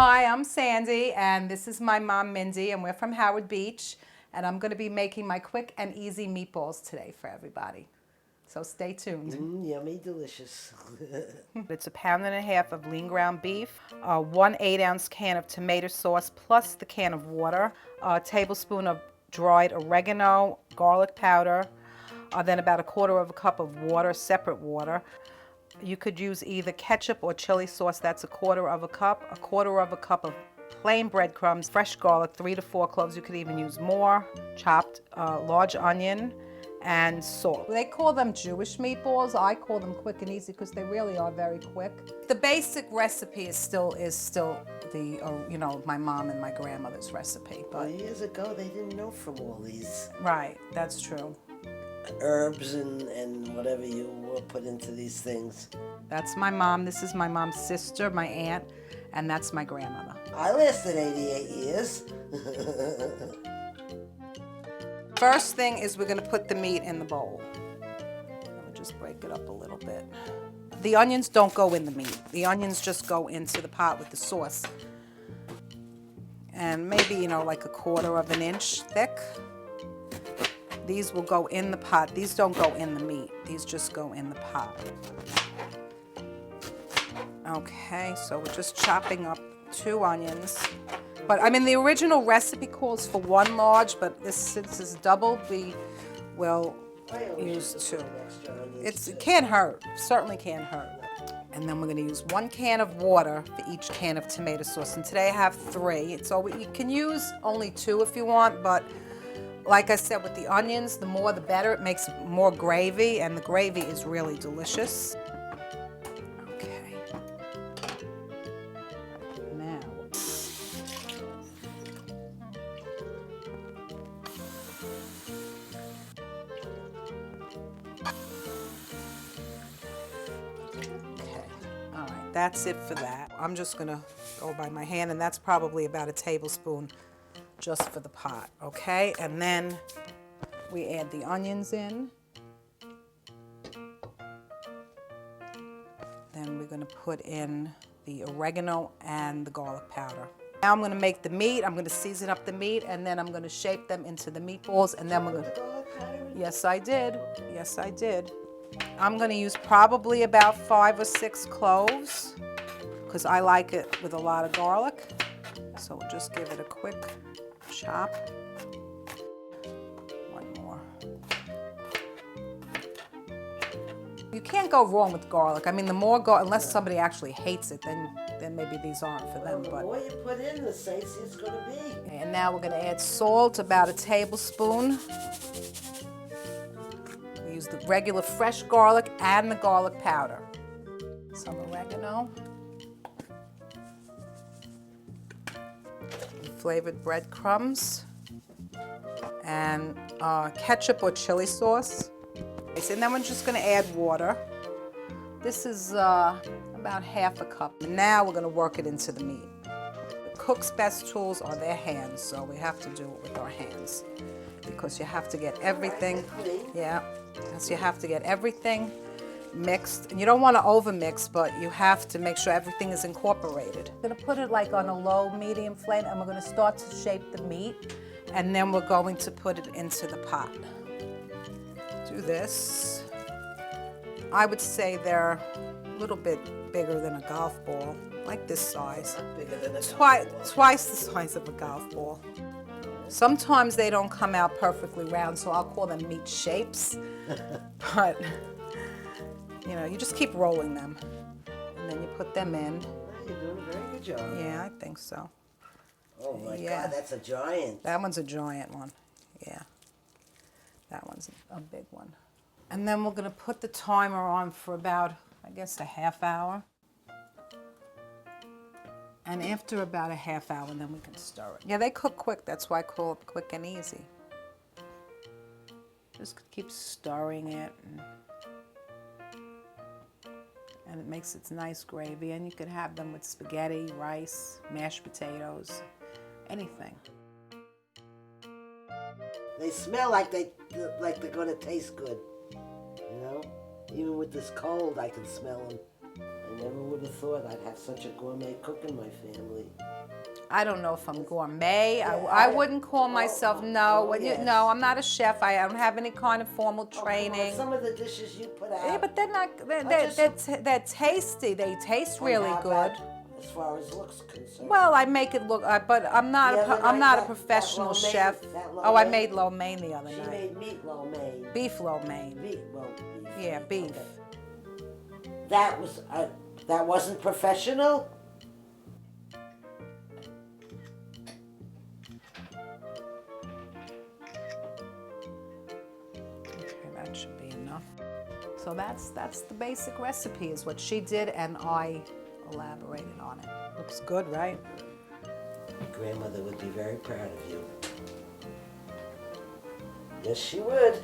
Hi, I'm Sandy, and this is my mom, Mindy, and we're from Howard Beach, and I'm going to be making my quick and easy meatballs today for everybody. So stay tuned. Yummy, delicious. It's 1.5 pounds of lean ground beef, 1 8-ounce can of tomato sauce plus the can of water, a tablespoon of dried oregano, garlic powder, then about 1/4 cup of water, separate water. You could use either ketchup or chili sauce, that's 1/4 cup, 1/4 cup of plain breadcrumbs, fresh garlic, 3 to 4 cloves, you could even use more, chopped large onion, and salt. They call them Jewish meatballs. I call them quick and easy because they really are very quick. The basic recipe is still the my mom and my grandmother's recipe. But years ago, they didn't know from all these. Right, that's true. Herbs and whatever you put into these things. That's my mom. This is my mom's sister, my aunt, and that's my grandmother. I lasted 88 years. First thing is we're going to put the meat in the bowl. We'll just break it up a little bit. The onions don't go in the meat. The onions just go into the pot with the sauce. And maybe, like 1/4 inch thick. These will go in the pot. These don't go in the meat. These just go in the pot. Okay, so we're just chopping up 2 onions. But the original recipe calls for 1 large, but since it's double, we will use 2. It can't hurt. Certainly can't hurt. And then we're going to use 1 can of water for each can of tomato sauce. And today I have 3. You can use only 2 if you want, but like I said, with the onions, the more the better. It makes more gravy, and the gravy is really delicious. Okay. Now. Okay. All right, that's it for that. I'm just going to go by my hand, and that's probably about a tablespoon just for the pot, okay? And then we add the onions in. Then we're gonna put in the oregano and the garlic powder. Now I'm gonna make the meat. I'm gonna season up the meat, and then I'm gonna shape them into the meatballs, and then we're gonna... Yes, I did. Yes, I did. I'm gonna use probably about 5 or 6 cloves because I like it with a lot of garlic. So we'll just give it a quick chop. 1 more. You can't go wrong with garlic. The more garlic, unless somebody actually hates it, then maybe these aren't for them. The more you put in, the spicier it's going to be. And now we're going to add salt, about a tablespoon. We use the regular fresh garlic and the garlic powder. Some oregano. Flavored breadcrumbs, and ketchup or chili sauce. And then we're just going to add water. This is about 1/2 cup. And now we're going to work it into the meat. The cook's best tools are their hands, so we have to do it with our hands because you have to get everything. Yeah, so you have to get everything mixed, and you don't want to over mix, but you have to make sure everything is incorporated. I'm going to put it like on a low medium flame, and we're going to start to shape the meat, and then we're going to put it into the pot. Do this. I would say they're a little bit bigger than a golf ball, like this size. Bigger than a Twice the size of a golf ball. Sometimes they don't come out perfectly round, so I'll call them meat shapes, but you just keep rolling them, and then you put them in. You're doing a very good job. Yeah, I think so. Oh my God, that's a giant. That one's a giant one. Yeah, that one's a big one. And then we're going to put the timer on for about, I guess, a 1/2 hour. And after about a 1/2 hour, then we can stir it. Yeah, they cook quick. That's why I call it quick and easy. Just keep stirring it. And it makes it nice gravy, and you could have them with spaghetti, rice, mashed potatoes, anything. They smell like they're going to taste good. Even with this cold, I can smell them. I never would have thought I'd have such a gourmet cook in my family. I don't know if I'm gourmet. I wouldn't call myself, no. yes. No, I'm not a chef. I don't have any kind of formal training. Some of the dishes you put out. Yeah, but they're not, they're tasty. They taste really good. As far as looks concerned. Well, I make it look, but I'm not I'm not a professional chef. Oh, I made lo mein the other She night. made meat lo mein. Beef lo mein. Beef. Yeah, beef. Okay. That wasn't professional? Okay, that should be enough. So that's the basic recipe is what she did, and I elaborated on it. Looks good, right? Your grandmother would be very proud of you. Yes, she would.